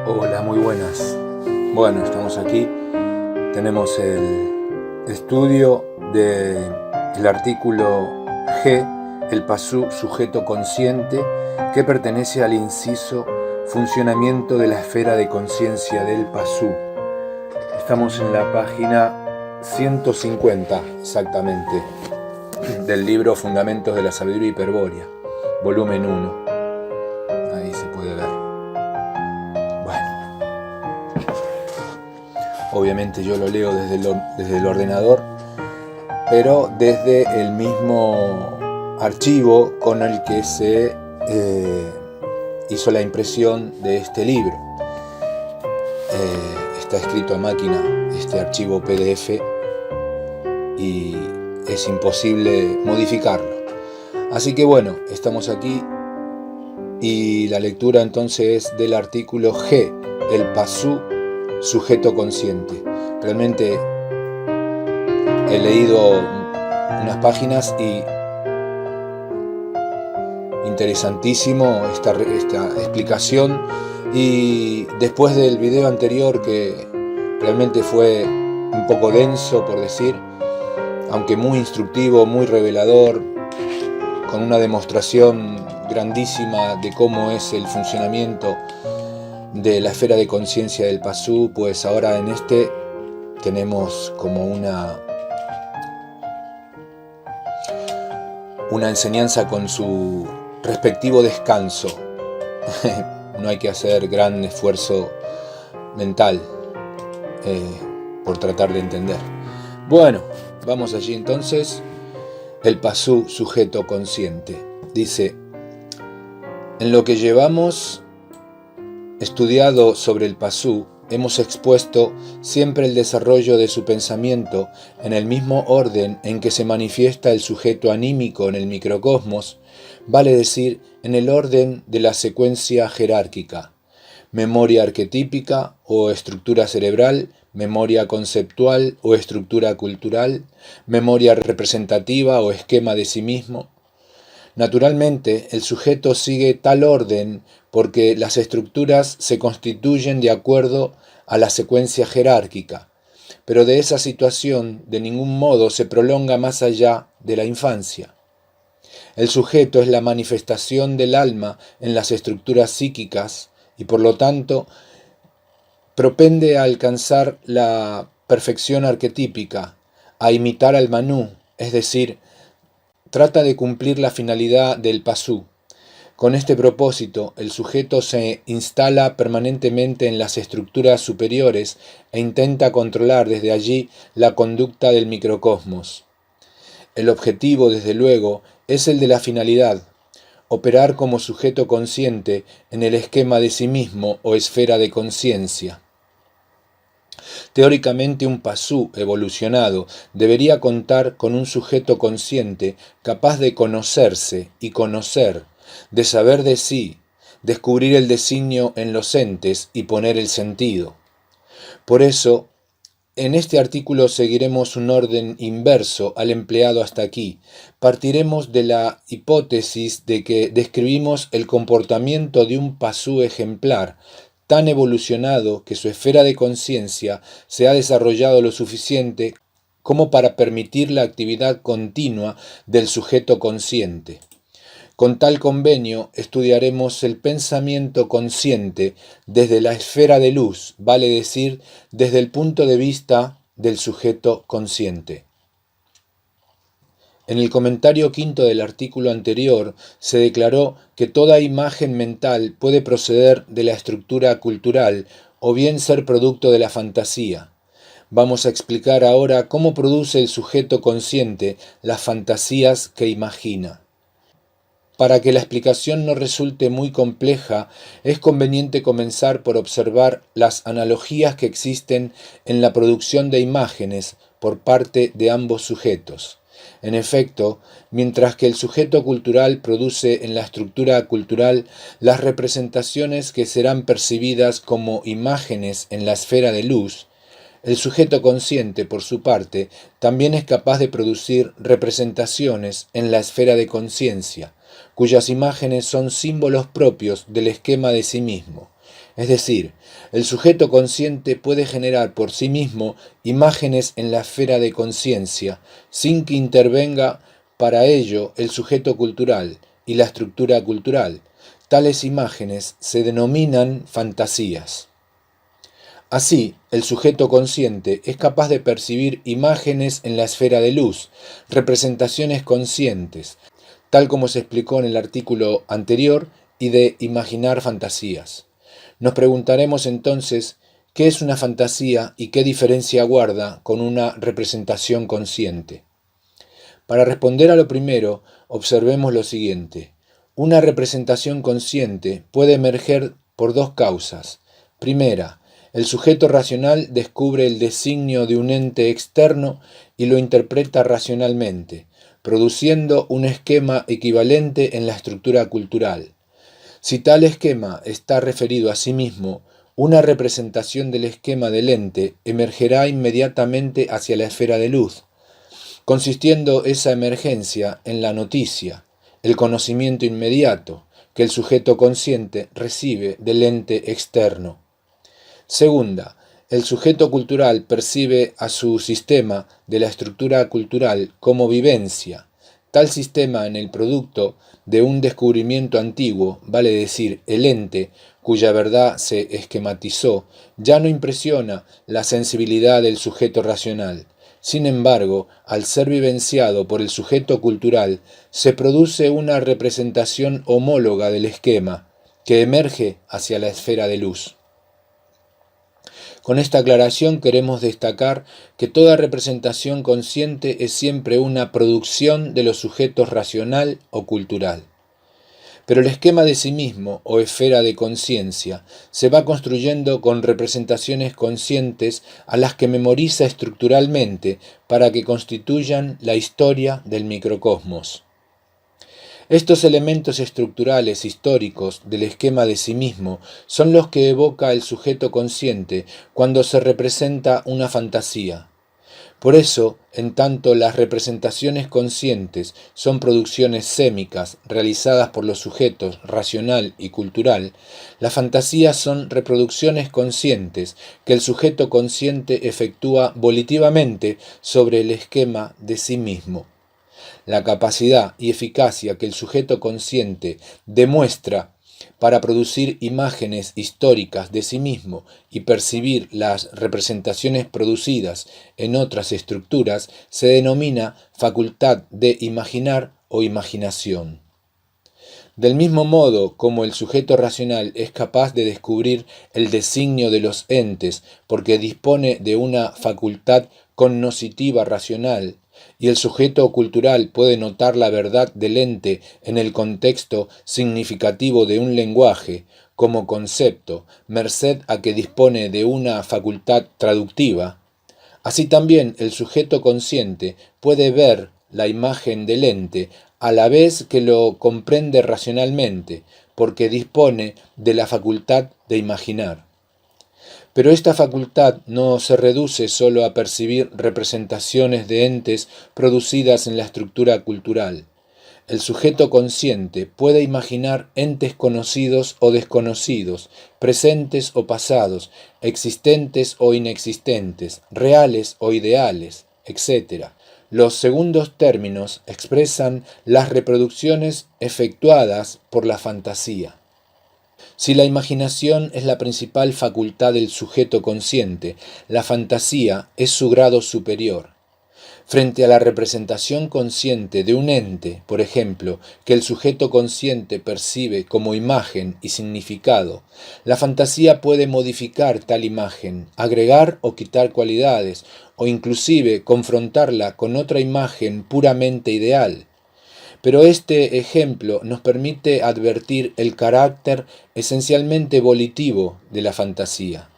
Hola, muy buenas. Bueno, estamos aquí. Tenemos el estudio del artículo G, el pasú sujeto consciente, que pertenece al inciso funcionamiento de la esfera de conciencia del pasú. Estamos en la página 150 exactamente del libro Fundamentos de la Sabiduría Hiperbórea, volumen 1. Ahí se puede ver. Bueno, obviamente yo lo leo desde el ordenador, pero desde el mismo archivo con el que se hizo la impresión de este libro. Está escrito a máquina este archivo PDF y es imposible modificarlo. Así que bueno, estamos aquí y la lectura entonces es del artículo G, el pasú sujeto consciente. Realmente he leído unas páginas y interesantísimo esta explicación, y después del video anterior, que realmente fue un poco denso por decir, aunque muy instructivo, muy revelador, con una demostración grandísima de cómo es el funcionamiento de la esfera de conciencia del pasú, pues ahora en este tenemos como una enseñanza con su respectivo descanso. No hay que hacer gran esfuerzo mental por tratar de entender. Bueno, vamos allí entonces. El pasú sujeto consciente. Dice: en lo que llevamos estudiado sobre el pasú, hemos expuesto siempre el desarrollo de su pensamiento en el mismo orden en que se manifiesta el sujeto anímico en el microcosmos, vale decir, en el orden de la secuencia jerárquica: memoria arquetípica o estructura cerebral, memoria conceptual o estructura cultural, memoria representativa o esquema de sí mismo. Naturalmente, el sujeto sigue tal orden porque las estructuras se constituyen de acuerdo a la secuencia jerárquica, pero de esa situación de ningún modo se prolonga más allá de la infancia. El sujeto es la manifestación del alma en las estructuras psíquicas y por lo tanto propende a alcanzar la perfección arquetípica, a imitar al Manú, es decir, trata de cumplir la finalidad del pasú. Con este propósito, el sujeto se instala permanentemente en las estructuras superiores e intenta controlar desde allí la conducta del microcosmos. El objetivo, desde luego, es el de la finalidad: operar como sujeto consciente en el esquema de sí mismo o esfera de conciencia. Teóricamente, un pasú evolucionado debería contar con un sujeto consciente capaz de conocerse y conocer, de saber de sí, descubrir el designio en los entes y poner el sentido. Por eso, en este artículo seguiremos un orden inverso al empleado hasta aquí. Partiremos de la hipótesis de que describimos el comportamiento de un pasú ejemplar, tan evolucionado que su esfera de conciencia se ha desarrollado lo suficiente como para permitir la actividad continua del sujeto consciente. Con tal convenio estudiaremos el pensamiento consciente desde la esfera de luz, vale decir, desde el punto de vista del sujeto consciente. En el comentario quinto del artículo anterior se declaró que toda imagen mental puede proceder de la estructura cultural o bien ser producto de la fantasía. Vamos a explicar ahora cómo produce el sujeto consciente las fantasías que imagina. Para que la explicación no resulte muy compleja, es conveniente comenzar por observar las analogías que existen en la producción de imágenes por parte de ambos sujetos. En efecto, mientras que el sujeto cultural produce en la estructura cultural las representaciones que serán percibidas como imágenes en la esfera de luz, el sujeto consciente, por su parte, también es capaz de producir representaciones en la esfera de conciencia, cuyas imágenes son símbolos propios del esquema de sí mismo. Es decir, el sujeto consciente puede generar por sí mismo imágenes en la esfera de conciencia, sin que intervenga para ello el sujeto cultural y la estructura cultural. Tales imágenes se denominan fantasías. Así, el sujeto consciente es capaz de percibir imágenes en la esfera de luz, representaciones conscientes, tal como se explicó en el artículo anterior, y de imaginar fantasías. Nos preguntaremos entonces, ¿qué es una fantasía y qué diferencia guarda con una representación consciente? Para responder a lo primero, observemos lo siguiente. Una representación consciente puede emerger por dos causas. Primera, el sujeto racional descubre el designio de un ente externo y lo interpreta racionalmente, produciendo un esquema equivalente en la estructura cultural. Si tal esquema está referido a sí mismo, una representación del esquema del ente emergerá inmediatamente hacia la esfera de luz, consistiendo esa emergencia en la noticia, el conocimiento inmediato que el sujeto consciente recibe del ente externo. Segunda, el sujeto cultural percibe a su sistema de la estructura cultural como vivencia. Tal sistema en el producto de un descubrimiento antiguo, vale decir, el ente, cuya verdad se esquematizó, ya no impresiona la sensibilidad del sujeto racional. Sin embargo, al ser vivenciado por el sujeto cultural, se produce una representación homóloga del esquema, que emerge hacia la esfera de luz. Con esta aclaración queremos destacar que toda representación consciente es siempre una producción de los sujetos racional o cultural. Pero el esquema de sí mismo, o esfera de conciencia, se va construyendo con representaciones conscientes a las que memoriza estructuralmente para que constituyan la historia del microcosmos. Estos elementos estructurales históricos del esquema de sí mismo son los que evoca el sujeto consciente cuando se representa una fantasía. Por eso, en tanto las representaciones conscientes son producciones sémicas realizadas por los sujetos racional y cultural, las fantasías son reproducciones conscientes que el sujeto consciente efectúa volitivamente sobre el esquema de sí mismo. La capacidad y eficacia que el sujeto consciente demuestra para producir imágenes históricas de sí mismo y percibir las representaciones producidas en otras estructuras se denomina facultad de imaginar o imaginación. Del mismo modo como el sujeto racional es capaz de descubrir el designio de los entes porque dispone de una facultad cognoscitiva racional, y el sujeto cultural puede notar la verdad del ente en el contexto significativo de un lenguaje como concepto, merced a que dispone de una facultad traductiva, así también el sujeto consciente puede ver la imagen del ente a la vez que lo comprende racionalmente, porque dispone de la facultad de imaginar. Pero esta facultad no se reduce solo a percibir representaciones de entes producidas en la estructura cultural. El sujeto consciente puede imaginar entes conocidos o desconocidos, presentes o pasados, existentes o inexistentes, reales o ideales, etc. Los segundos términos expresan las reproducciones efectuadas por la fantasía. Si la imaginación es la principal facultad del sujeto consciente, la fantasía es su grado superior. Frente a la representación consciente de un ente, por ejemplo, que el sujeto consciente percibe como imagen y significado, la fantasía puede modificar tal imagen, agregar o quitar cualidades, o inclusive confrontarla con otra imagen puramente ideal. Pero este ejemplo nos permite advertir el carácter esencialmente volitivo de la fantasía.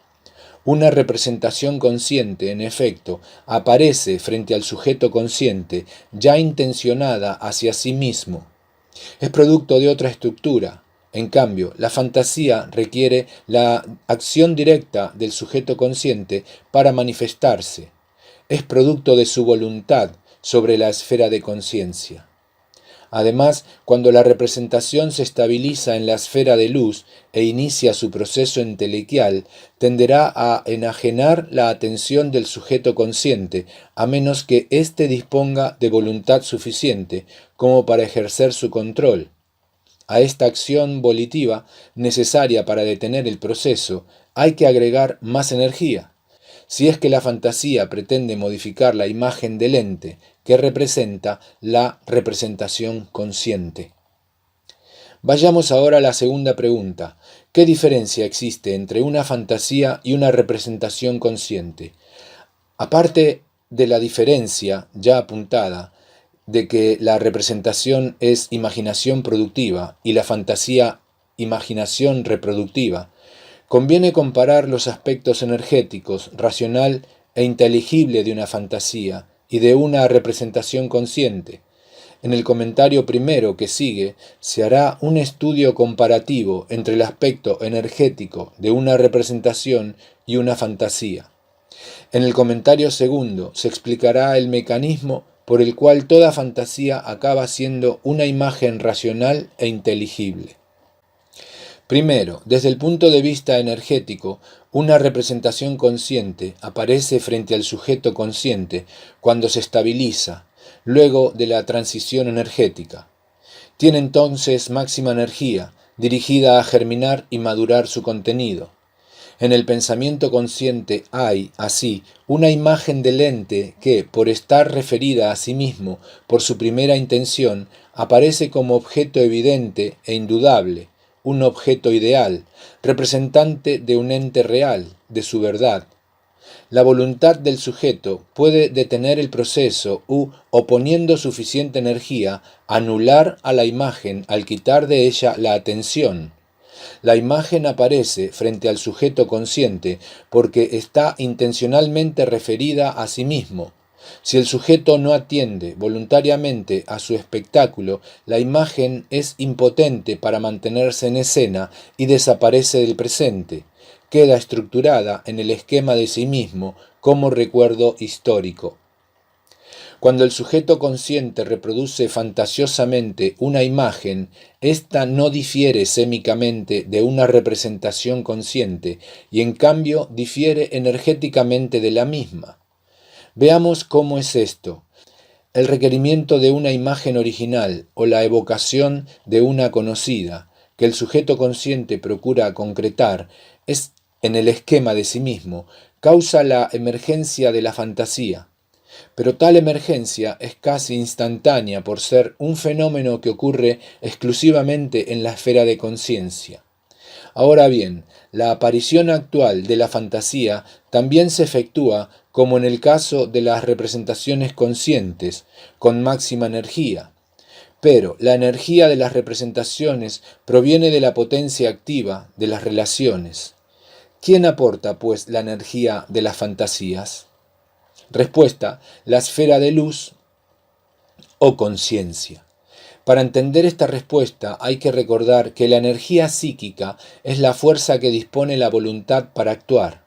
Una representación consciente, en efecto, aparece frente al sujeto consciente ya intencionada hacia sí mismo. Es producto de otra estructura. En cambio, la fantasía requiere la acción directa del sujeto consciente para manifestarse. Es producto de su voluntad sobre la esfera de conciencia. Además, cuando la representación se estabiliza en la esfera de luz e inicia su proceso entelequial, tenderá a enajenar la atención del sujeto consciente, a menos que éste disponga de voluntad suficiente como para ejercer su control. A esta acción volitiva, necesaria para detener el proceso, hay que agregar más energía. Si es que la fantasía pretende modificar la imagen del ente que representa la representación consciente. Vayamos ahora a la segunda pregunta. ¿Qué diferencia existe entre una fantasía y una representación consciente? Aparte de la diferencia ya apuntada, de que la representación es imaginación productiva y la fantasía imaginación reproductiva, conviene comparar los aspectos energéticos, racional e inteligible de una fantasía y de una representación consciente. En el comentario primero que sigue se hará un estudio comparativo entre el aspecto energético de una representación y una fantasía. En el comentario segundo se explicará el mecanismo por el cual toda fantasía acaba siendo una imagen racional e inteligible. Primero, desde el punto de vista energético, una representación consciente aparece frente al sujeto consciente cuando se estabiliza, luego de la transición energética. Tiene entonces máxima energía, dirigida a germinar y madurar su contenido. En el pensamiento consciente hay, así, una imagen del ente que, por estar referida a sí mismo por su primera intención, aparece como objeto evidente e indudable, un objeto ideal, representante de un ente real, de su verdad. La voluntad del sujeto puede detener el proceso u, oponiendo suficiente energía, anular a la imagen al quitar de ella la atención. La imagen aparece frente al sujeto consciente porque está intencionalmente referida a sí mismo. Si el sujeto no atiende voluntariamente a su espectáculo, la imagen es impotente para mantenerse en escena y desaparece del presente. Queda estructurada en el esquema de sí mismo como recuerdo histórico. Cuando el sujeto consciente reproduce fantasiosamente una imagen, ésta no difiere sémicamente de una representación consciente y en cambio difiere energéticamente de la misma. Veamos cómo es esto. El requerimiento de una imagen original o la evocación de una conocida, que el sujeto consciente procura concretar, es en el esquema de sí mismo, causa la emergencia de la fantasía. Pero tal emergencia es casi instantánea por ser un fenómeno que ocurre exclusivamente en la esfera de conciencia. Ahora bien, la aparición actual de la fantasía también se efectúa, como en el caso de las representaciones conscientes, con máxima energía. Pero la energía de las representaciones proviene de la potencia activa de las relaciones. ¿Quién aporta, pues, la energía de las fantasías? Respuesta: la esfera de luz o conciencia. Para entender esta respuesta hay que recordar que la energía psíquica es la fuerza que dispone la voluntad para actuar.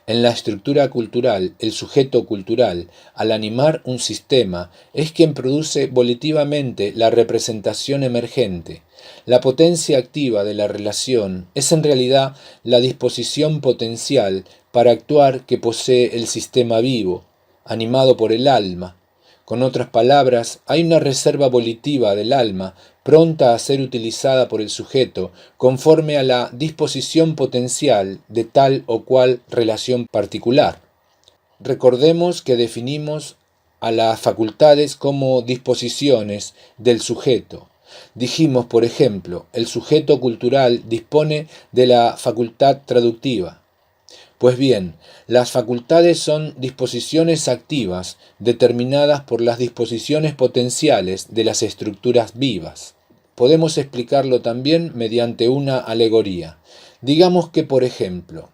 En la estructura cultural, el sujeto cultural, al animar un sistema, es quien produce volitivamente la representación emergente. La potencia activa de la relación es en realidad la disposición potencial para actuar que posee el sistema vivo, animado por el alma. Con otras palabras, hay una reserva volitiva del alma pronta a ser utilizada por el sujeto conforme a la disposición potencial de tal o cual relación particular. Recordemos que definimos a las facultades como disposiciones del sujeto. Dijimos, por ejemplo, el sujeto cultural dispone de la facultad traductiva. Pues bien, las facultades son disposiciones activas determinadas por las disposiciones potenciales de las estructuras vivas. Podemos explicarlo también mediante una alegoría. Digamos que, por ejemplo,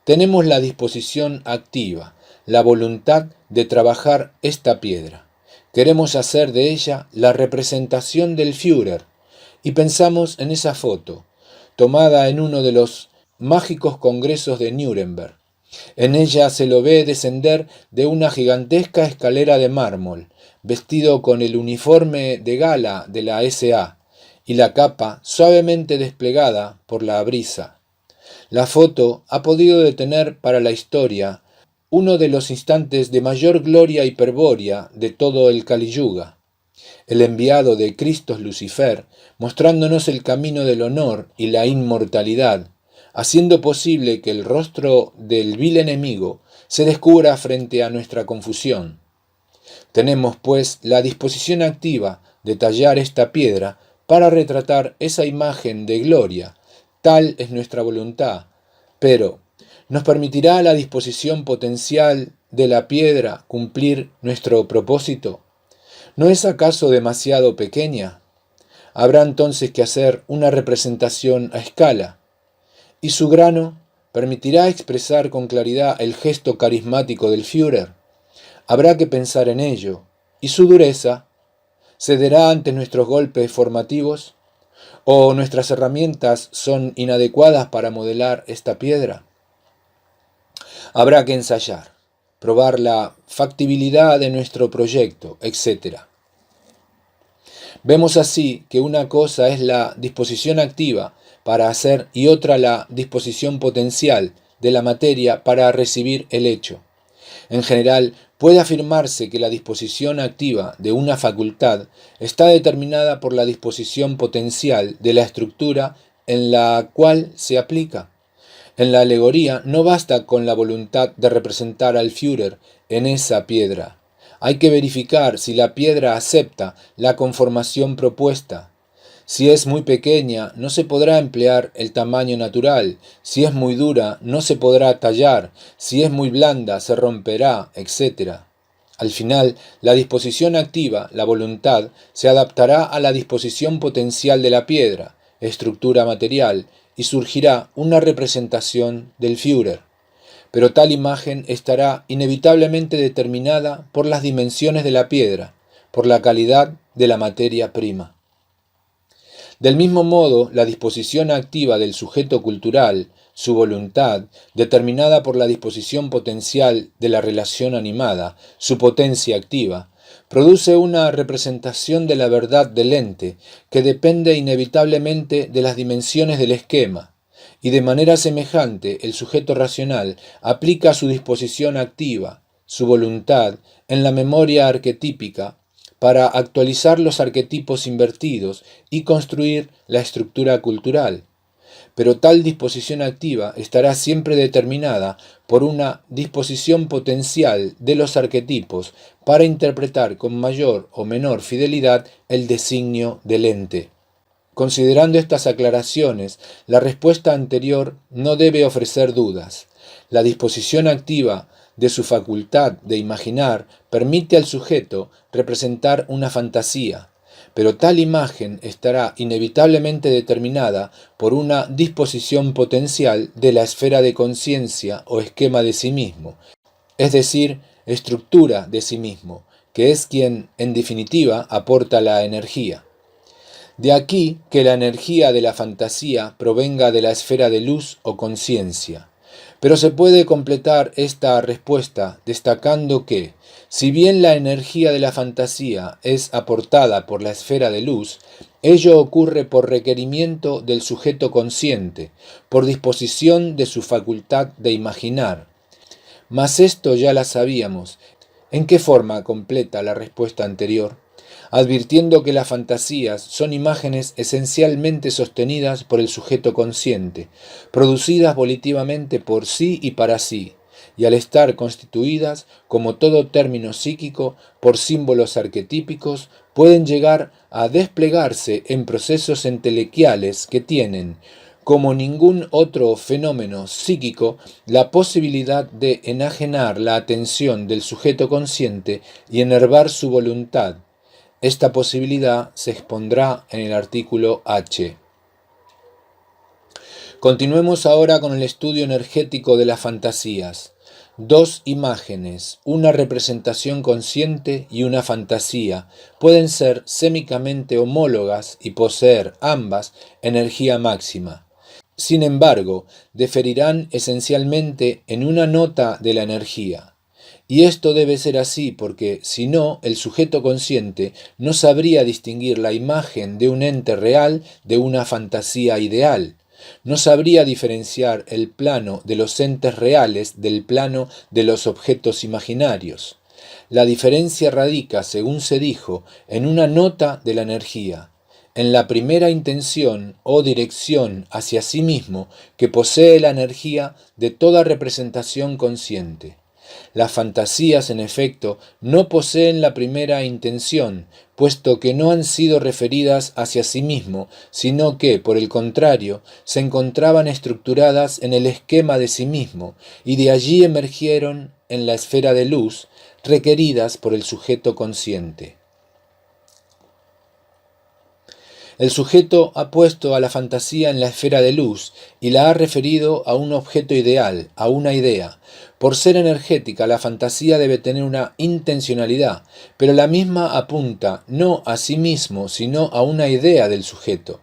tenemos la disposición activa, la voluntad de trabajar esta piedra. Queremos hacer de ella la representación del Führer y pensamos en esa foto, tomada en uno de los mágicos congresos de Nuremberg. En ella se lo ve descender de una gigantesca escalera de mármol, vestido con el uniforme de gala de la SA y la capa suavemente desplegada por la brisa. La foto ha podido detener para la historia uno de los instantes de mayor gloria hiperbórea de todo el Kali Yuga. El enviado de Cristo Lucifer, mostrándonos el camino del honor y la inmortalidad, haciendo posible que el rostro del vil enemigo se descubra frente a nuestra confusión. Tenemos, pues, la disposición activa de tallar esta piedra para retratar esa imagen de gloria. Tal es nuestra voluntad. Pero, ¿nos permitirá la disposición potencial de la piedra cumplir nuestro propósito? ¿No es acaso demasiado pequeña? Habrá entonces que hacer una representación a escala. ¿Y su grano permitirá expresar con claridad el gesto carismático del Führer? Habrá que pensar en ello. ¿Y su dureza cederá ante nuestros golpes formativos? ¿O nuestras herramientas son inadecuadas para modelar esta piedra? Habrá que ensayar, probar la factibilidad de nuestro proyecto, etc. Vemos así que una cosa es la disposición activa para hacer y otra la disposición potencial de la materia para recibir el hecho. En general, puede afirmarse que la disposición activa de una facultad está determinada por la disposición potencial de la estructura en la cual se aplica. En la alegoría no basta con la voluntad de representar al Führer en esa piedra. Hay que verificar si la piedra acepta la conformación propuesta. Si es muy pequeña, no se podrá emplear el tamaño natural. Si es muy dura, no se podrá tallar. Si es muy blanda, se romperá, etc. Al final, la disposición activa, la voluntad, se adaptará a la disposición potencial de la piedra, estructura material, y surgirá una representación del Führer. Pero tal imagen estará inevitablemente determinada por las dimensiones de la piedra, por la calidad de la materia prima. Del mismo modo, la disposición activa del sujeto cultural, su voluntad, determinada por la disposición potencial de la relación animada, su potencia activa, produce una representación de la verdad del ente que depende inevitablemente de las dimensiones del esquema, y de manera semejante el sujeto racional aplica su disposición activa, su voluntad, en la memoria arquetípica para actualizar los arquetipos invertidos y construir la estructura cultural. Pero tal disposición activa estará siempre determinada por una disposición potencial de los arquetipos para interpretar con mayor o menor fidelidad el designio del ente. Considerando estas aclaraciones, la respuesta anterior no debe ofrecer dudas. La disposición activa de su facultad de imaginar permite al sujeto representar una fantasía, pero tal imagen estará inevitablemente determinada por una disposición potencial de la esfera de conciencia o esquema de sí mismo, es decir, estructura de sí mismo, que es quien, en definitiva, aporta la energía. De aquí que la energía de la fantasía provenga de la esfera de luz o conciencia. Pero se puede completar esta respuesta destacando que, si bien la energía de la fantasía es aportada por la esfera de luz, ello ocurre por requerimiento del sujeto consciente, por disposición de su facultad de imaginar. Mas esto ya la sabíamos. ¿En qué forma completa la respuesta anterior? Advirtiendo que las fantasías son imágenes esencialmente sostenidas por el sujeto consciente, producidas volitivamente por sí y para sí, y al estar constituidas, como todo término psíquico, por símbolos arquetípicos, pueden llegar a desplegarse en procesos entelequiales que tienen, como ningún otro fenómeno psíquico, la posibilidad de enajenar la atención del sujeto consciente y enervar su voluntad. Esta posibilidad se expondrá en el artículo H. Continuemos ahora con el estudio energético de las fantasías. Dos imágenes, una representación consciente y una fantasía, pueden ser sémicamente homólogas y poseer ambas energía máxima. Sin embargo, diferirán esencialmente en una nota de la energía. Y esto debe ser así porque, si no, el sujeto consciente no sabría distinguir la imagen de un ente real de una fantasía ideal. No sabría diferenciar el plano de los entes reales del plano de los objetos imaginarios. La diferencia radica, según se dijo, en una nota de la energía, en la primera intención o dirección hacia sí mismo que posee la energía de toda representación consciente. Las fantasías, en efecto, no poseen la primera intención, puesto que no han sido referidas hacia sí mismo, sino que, por el contrario, se encontraban estructuradas en el esquema de sí mismo, y de allí emergieron en la esfera de luz, requeridas por el sujeto consciente. El sujeto ha puesto a la fantasía en la esfera de luz y la ha referido a un objeto ideal, a una idea. Por ser energética, la fantasía debe tener una intencionalidad, pero la misma apunta no a sí mismo, sino a una idea del sujeto.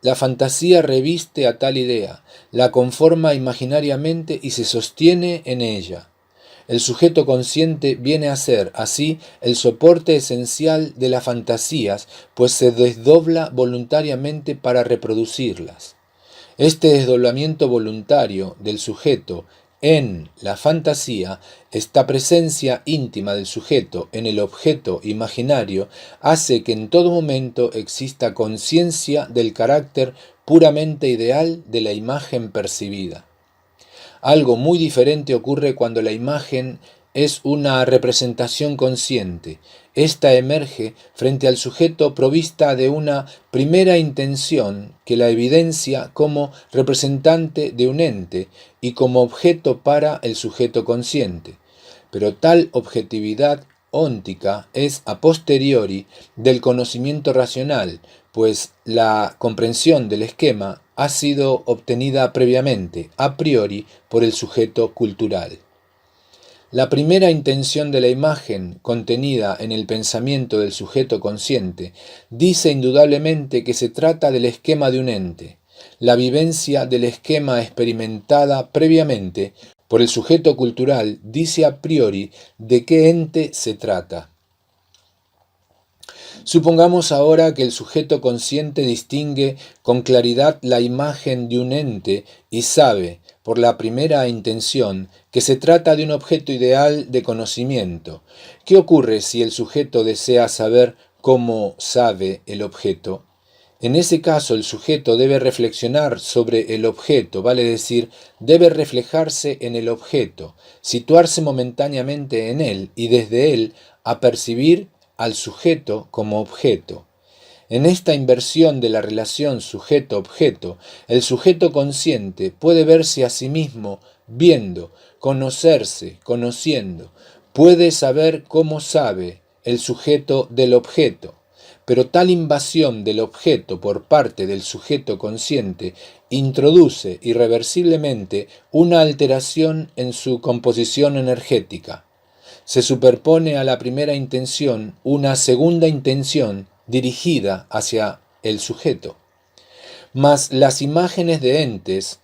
La fantasía reviste a tal idea, la conforma imaginariamente y se sostiene en ella. El sujeto consciente viene a ser, así, el soporte esencial de las fantasías, pues se desdobla voluntariamente para reproducirlas. Este desdoblamiento voluntario del sujeto en la fantasía, esta presencia íntima del sujeto en el objeto imaginario, hace que en todo momento exista conciencia del carácter puramente ideal de la imagen percibida. Algo muy diferente ocurre cuando la imagen es una representación consciente. Esta emerge frente al sujeto provista de una primera intención que la evidencia como representante de un ente y como objeto para el sujeto consciente. Pero tal objetividad óntica es a posteriori del conocimiento racional, pues la comprensión del esquema ha sido obtenida previamente, a priori, por el sujeto cultural. La primera intención de la imagen, contenida en el pensamiento del sujeto consciente, dice indudablemente que se trata del esquema de un ente. La vivencia del esquema experimentada previamente por el sujeto cultural dice a priori de qué ente se trata. Supongamos ahora que el sujeto consciente distingue con claridad la imagen de un ente y sabe, por la primera intención, que se trata de un objeto ideal de conocimiento. ¿Qué ocurre si el sujeto desea saber cómo sabe el objeto? En ese caso, el sujeto debe reflexionar sobre el objeto, vale decir, debe reflejarse en el objeto, situarse momentáneamente en él y desde él apercibir al sujeto como objeto. En esta inversión de la relación sujeto-objeto, el sujeto consciente puede verse a sí mismo viendo, conocerse, conociendo, puede saber cómo sabe el sujeto del objeto. Pero tal invasión del objeto por parte del sujeto consciente introduce irreversiblemente una alteración en su composición energética. Se superpone a la primera intención una segunda intención dirigida hacia el sujeto. Mas las imágenes de entes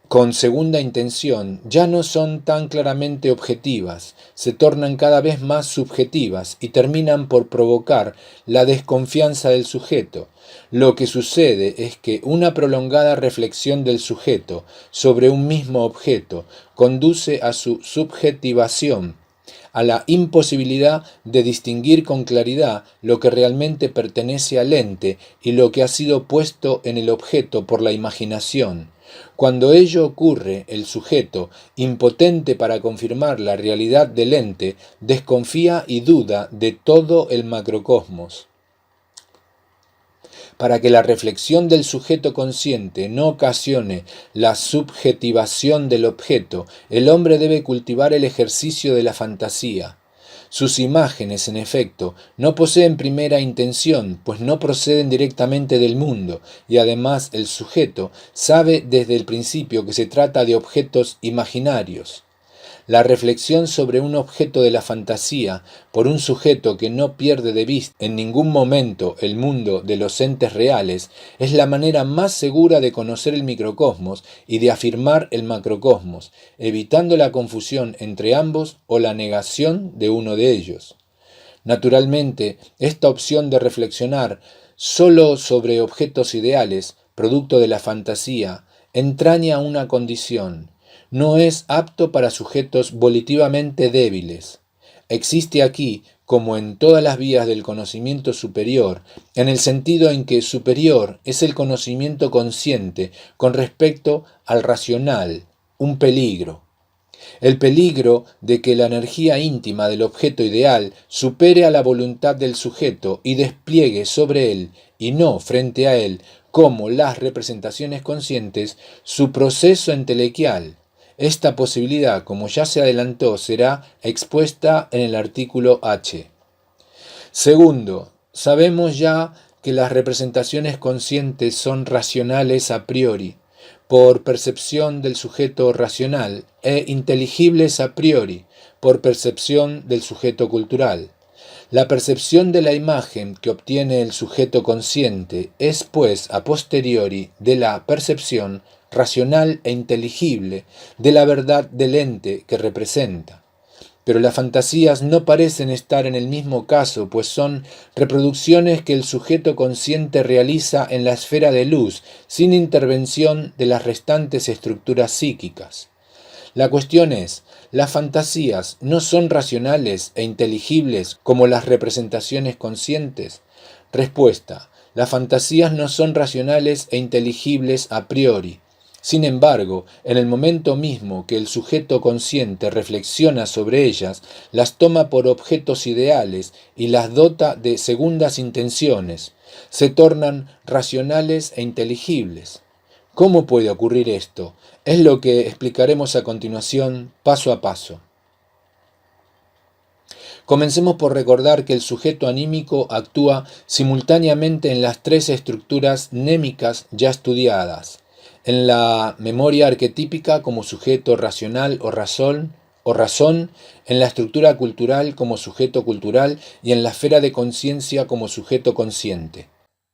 con segunda intención ya no son tan claramente objetivas, se tornan cada vez más subjetivas y terminan por provocar la desconfianza del sujeto. Lo que sucede es que una prolongada reflexión del sujeto sobre un mismo objeto conduce a su subjetivación, a la imposibilidad de distinguir con claridad lo que realmente pertenece al ente y lo que ha sido puesto en el objeto por la imaginación. Cuando ello ocurre, el sujeto, impotente para confirmar la realidad del ente, desconfía y duda de todo el macrocosmos. Para que la reflexión del sujeto consciente no ocasione la subjetivación del objeto, el hombre debe cultivar el ejercicio de la fantasía. Sus imágenes, en efecto, no poseen primera intención, pues no proceden directamente del mundo, y además el sujeto sabe desde el principio que se trata de objetos imaginarios. La reflexión sobre un objeto de la fantasía por un sujeto que no pierde de vista en ningún momento el mundo de los entes reales es la manera más segura de conocer el microcosmos y de afirmar el macrocosmos, evitando la confusión entre ambos o la negación de uno de ellos. Naturalmente, esta opción de reflexionar solo sobre objetos ideales, producto de la fantasía, entraña una condición. No es apto para sujetos volitivamente débiles. Existe aquí, como en todas las vías del conocimiento superior, en el sentido en que superior es el conocimiento consciente con respecto al racional, un peligro. El peligro de que la energía íntima del objeto ideal supere a la voluntad del sujeto y despliegue sobre él, y no frente a él, como las representaciones conscientes, su proceso entelequial. Esta posibilidad, como ya se adelantó, será expuesta en el artículo H. Segundo, sabemos ya que las representaciones conscientes son racionales a priori, por percepción del sujeto racional, e inteligibles a priori, por percepción del sujeto cultural. La percepción de la imagen que obtiene el sujeto consciente es, pues, a posteriori de la percepción racional e inteligible de la verdad del ente que representa. Pero las fantasías no parecen estar en el mismo caso, pues son reproducciones que el sujeto consciente realiza en la esfera de luz, sin intervención de las restantes estructuras psíquicas. La cuestión es, ¿las fantasías no son racionales e inteligibles como las representaciones conscientes? Respuesta: las fantasías no son racionales e inteligibles a priori. Sin embargo, en el momento mismo que el sujeto consciente reflexiona sobre ellas, las toma por objetos ideales y las dota de segundas intenciones. Se tornan racionales e inteligibles. ¿Cómo puede ocurrir esto? Es lo que explicaremos a continuación, paso a paso. Comencemos por recordar que el sujeto anímico actúa simultáneamente en las tres estructuras némicas ya estudiadas. En la memoria arquetípica como sujeto racional o razón, en la estructura cultural como sujeto cultural y en la esfera de conciencia como sujeto consciente.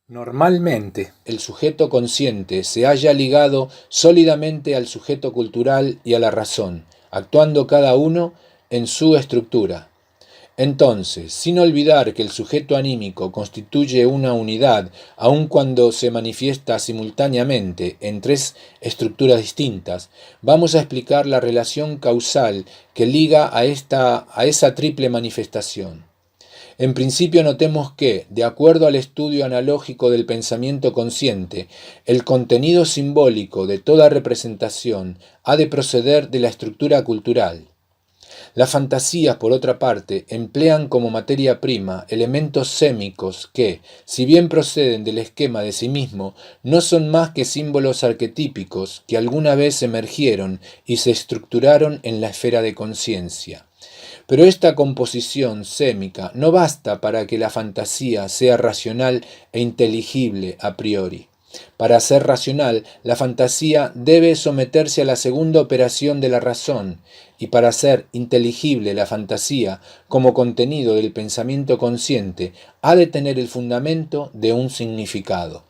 Normalmente, el sujeto consciente se halla ligado sólidamente al sujeto cultural y a la razón, actuando cada uno en su estructura. Entonces, sin olvidar que el sujeto anímico constituye una unidad, aun cuando se manifiesta simultáneamente en tres estructuras distintas, vamos a explicar la relación causal que liga a esa triple manifestación. En principio notemos que, de acuerdo al estudio analógico del pensamiento consciente, el contenido simbólico de toda representación ha de proceder de la estructura cultural. Las fantasías, por otra parte, emplean como materia prima elementos sémicos que, si bien proceden del esquema de sí mismo, no son más que símbolos arquetípicos que alguna vez emergieron y se estructuraron en la esfera de conciencia. Pero esta composición sémica no basta para que la fantasía sea racional e inteligible a priori. Para ser racional, la fantasía debe someterse a la segunda operación de la razón, y para ser inteligible la fantasía, como contenido del pensamiento consciente, ha de tener el fundamento de un significado.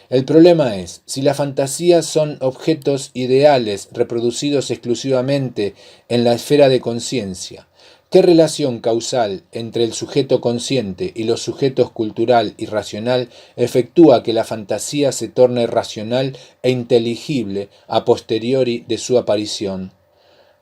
El problema es, si las fantasías son objetos ideales reproducidos exclusivamente en la esfera de conciencia, ¿qué relación causal entre el sujeto consciente y los sujetos cultural y racional efectúa que la fantasía se torne racional e inteligible a posteriori de su aparición?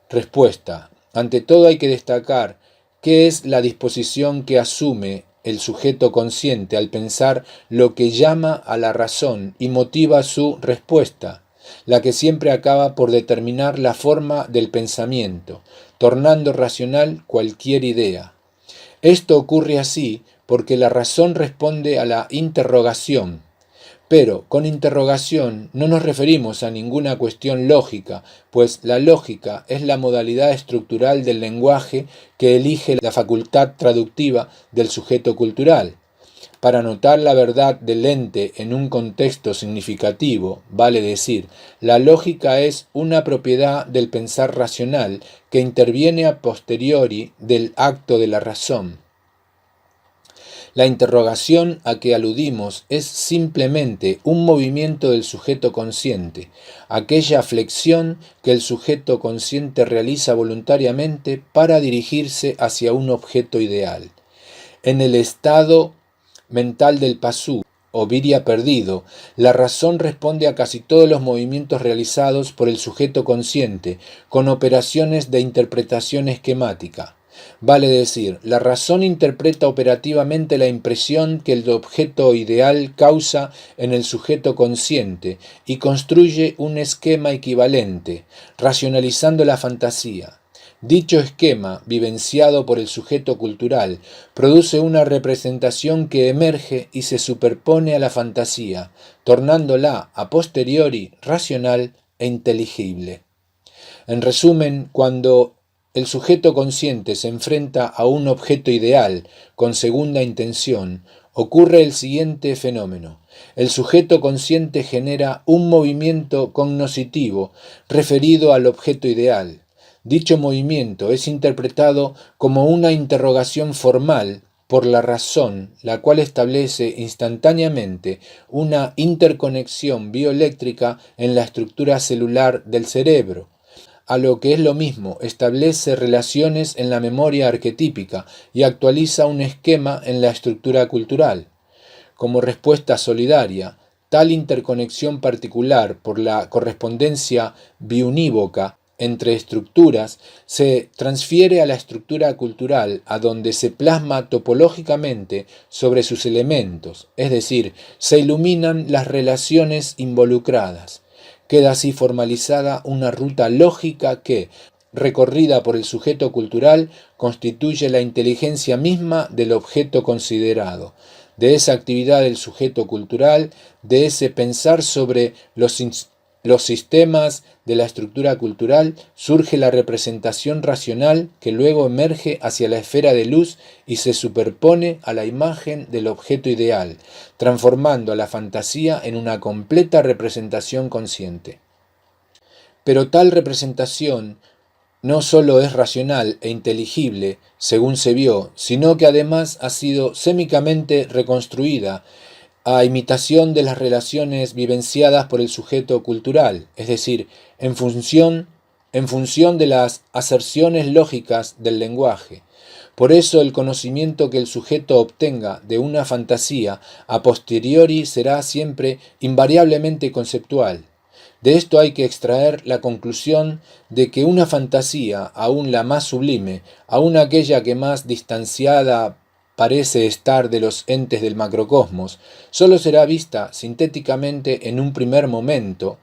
Respuesta: ante todo hay que destacar qué es la disposición que asume el sujeto consciente al pensar lo que llama a la razón y motiva su respuesta, la que siempre acaba por determinar la forma del pensamiento, tornando racional cualquier idea. Esto ocurre así porque la razón responde a la interrogación. Pero con interrogación no nos referimos a ninguna cuestión lógica, pues la lógica es la modalidad estructural del lenguaje que elige la facultad traductiva del sujeto cultural. Para notar la verdad del ente en un contexto significativo, vale decir, la lógica es una propiedad del pensar racional que interviene a posteriori del acto de la razón. La interrogación a que aludimos es simplemente un movimiento del sujeto consciente, aquella flexión que el sujeto consciente realiza voluntariamente para dirigirse hacia un objeto ideal. En el estado mental del pasú, o viria perdido, la razón responde a casi todos los movimientos realizados por el sujeto consciente, con operaciones de interpretación esquemática. Vale decir, la razón interpreta operativamente la impresión que el objeto ideal causa en el sujeto consciente y construye un esquema equivalente, racionalizando la fantasía. Dicho esquema, vivenciado por el sujeto cultural, produce una representación que emerge y se superpone a la fantasía, tornándola a posteriori racional e inteligible. En resumen, cuando el sujeto consciente se enfrenta a un objeto ideal con segunda intención, ocurre el siguiente fenómeno. El sujeto consciente genera un movimiento cognoscitivo referido al objeto ideal. Dicho movimiento es interpretado como una interrogación formal por la razón, la cual establece instantáneamente una interconexión bioeléctrica en la estructura celular del cerebro. A lo que es lo mismo, establece relaciones en la memoria arquetípica y actualiza un esquema en la estructura cultural. Como respuesta solidaria, tal interconexión particular por la correspondencia biunívoca entre estructuras se transfiere a la estructura cultural, a donde se plasma topológicamente sobre sus elementos, es decir, se iluminan las relaciones involucradas. Queda así formalizada una ruta lógica que, recorrida por el sujeto cultural, constituye la inteligencia misma del objeto considerado. De esa actividad del sujeto cultural, de ese pensar sobre los sistemas de la estructura cultural, surge la representación racional que luego emerge hacia la esfera de luz y se superpone a la imagen del objeto ideal, transformando a la fantasía en una completa representación consciente. Pero tal representación no solo es racional e inteligible, según se vio, sino que además ha sido sémicamente reconstruida a imitación de las relaciones vivenciadas por el sujeto cultural, es decir, en función de las aserciones lógicas del lenguaje. Por eso el conocimiento que el sujeto obtenga de una fantasía a posteriori será siempre invariablemente conceptual. De esto hay que extraer la conclusión de que una fantasía, aun la más sublime, aun aquella que más distanciada parece estar de los entes del macrocosmos, sólo será vista sintéticamente en un primer momento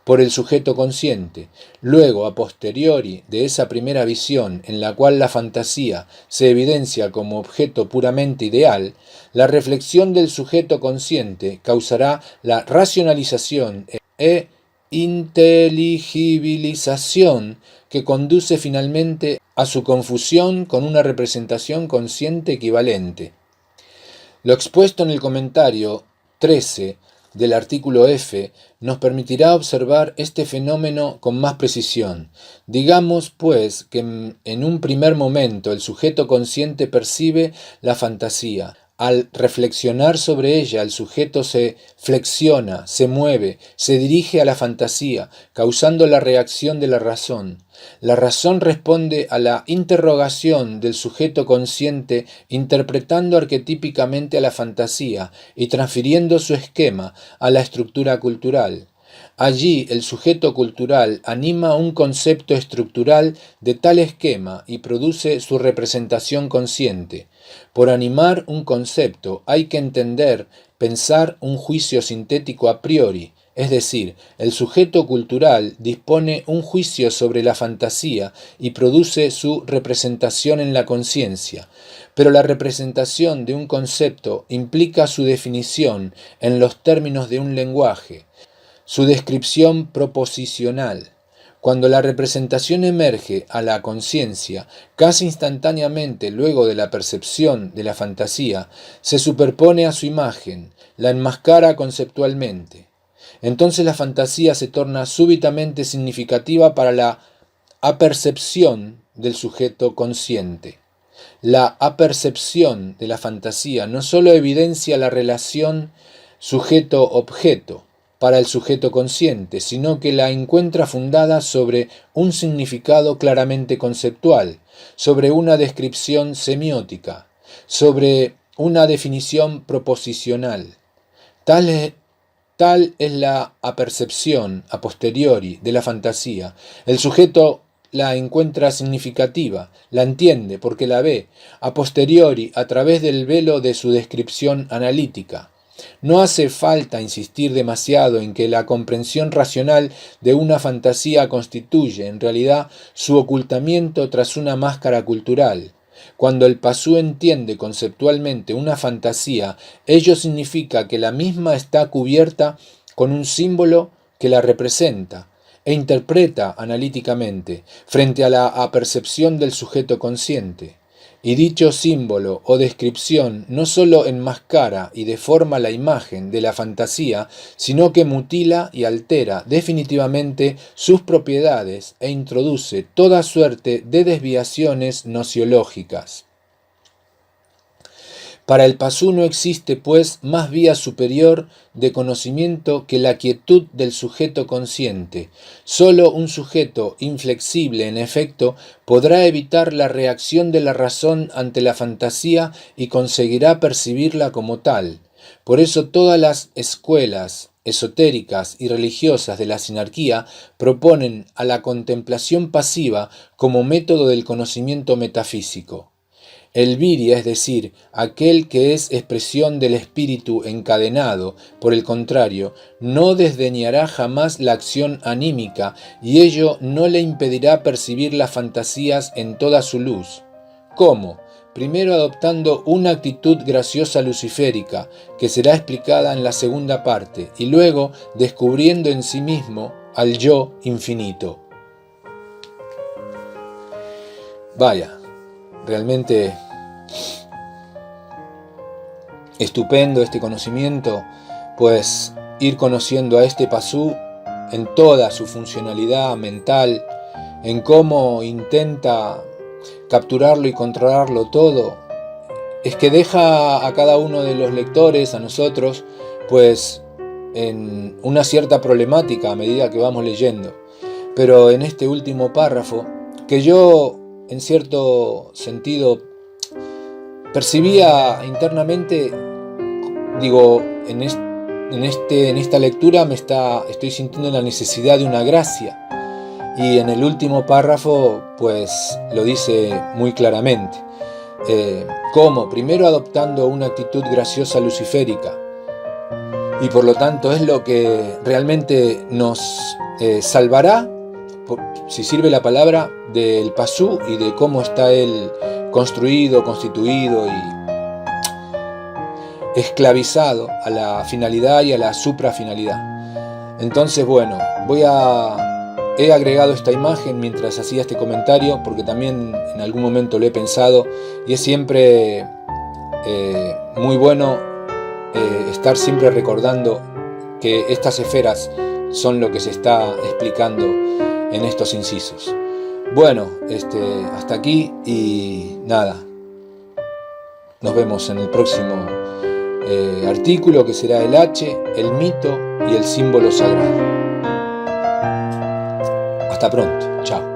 por el sujeto consciente. Luego, a posteriori de esa primera visión en la cual la fantasía se evidencia como objeto puramente ideal, la reflexión del sujeto consciente causará la racionalización e inteligibilización que conduce finalmente a su confusión con una representación consciente equivalente. Lo expuesto en el comentario 13 del artículo F nos permitirá observar este fenómeno con más precisión. Digamos, pues, que en un primer momento el sujeto consciente percibe la fantasía. Al reflexionar sobre ella, el sujeto se flexiona, se mueve, se dirige a la fantasía, causando la reacción de la razón. La razón responde a la interrogación del sujeto consciente, interpretando arquetípicamente a la fantasía y transfiriendo su esquema a la estructura cultural. Allí el sujeto cultural anima un concepto estructural de tal esquema y produce su representación consciente. Por animar un concepto hay que entender, pensar un juicio sintético a priori, es decir, el sujeto cultural dispone un juicio sobre la fantasía y produce su representación en la conciencia. Pero la representación de un concepto implica su definición en los términos de un lenguaje, su descripción proposicional. Cuando la representación emerge a la conciencia, casi instantáneamente luego de la percepción de la fantasía, se superpone a su imagen, la enmascara conceptualmente. Entonces la fantasía se torna súbitamente significativa para la apercepción del sujeto consciente. La apercepción de la fantasía no sólo evidencia la relación sujeto-objeto para el sujeto consciente, sino que la encuentra fundada sobre un significado claramente conceptual, sobre una descripción semiótica, sobre una definición proposicional. Tal es la apercepción a posteriori de la fantasía. El sujeto la encuentra significativa, la entiende porque la ve, a posteriori a través del velo de su descripción analítica. No hace falta insistir demasiado en que la comprensión racional de una fantasía constituye, en realidad, su ocultamiento tras una máscara cultural. Cuando el pasú entiende conceptualmente una fantasía, ello significa que la misma está cubierta con un símbolo que la representa e interpreta analíticamente frente a la apercepción del sujeto consciente. Y dicho símbolo o descripción no sólo enmascara y deforma la imagen de la fantasía, sino que mutila y altera definitivamente sus propiedades e introduce toda suerte de desviaciones nociológicas. Para el pasú no existe, pues, más vía superior de conocimiento que la quietud del sujeto consciente. Solo un sujeto inflexible, en efecto, podrá evitar la reacción de la razón ante la fantasía y conseguirá percibirla como tal. Por eso todas las escuelas esotéricas y religiosas de la sinarquía proponen a la contemplación pasiva como método del conocimiento metafísico. El viria, es decir, aquel que es expresión del espíritu encadenado, por el contrario, no desdeñará jamás la acción anímica y ello no le impedirá percibir las fantasías en toda su luz. ¿Cómo? Primero adoptando una actitud graciosa luciférica, que será explicada en la segunda parte, y luego descubriendo en sí mismo al yo infinito. Vaya, realmente estupendo este conocimiento, pues ir conociendo a este pasú en toda su funcionalidad mental, en cómo intenta capturarlo y controlarlo todo, es que deja a cada uno de los lectores, a nosotros, pues en una cierta problemática a medida que vamos leyendo. Pero en este último párrafo, que yo en cierto sentido percibía internamente, digo, en esta lectura estoy sintiendo la necesidad de una gracia. Y en el último párrafo, pues lo dice muy claramente. ¿Cómo? Primero adoptando una actitud graciosa luciférica. Y por lo tanto es lo que realmente nos salvará, si sirve la palabra, del pasú y de cómo está él construido, constituido y esclavizado a la finalidad y a la suprafinalidad. Entonces, bueno, he agregado esta imagen mientras hacía este comentario, porque también en algún momento lo he pensado, y es siempre muy bueno estar siempre recordando que estas esferas son lo que se está explicando en estos incisos. Bueno, hasta aquí y nada. Nos vemos en el próximo artículo, que será el H, el mito y el símbolo sagrado. Hasta pronto. Chao.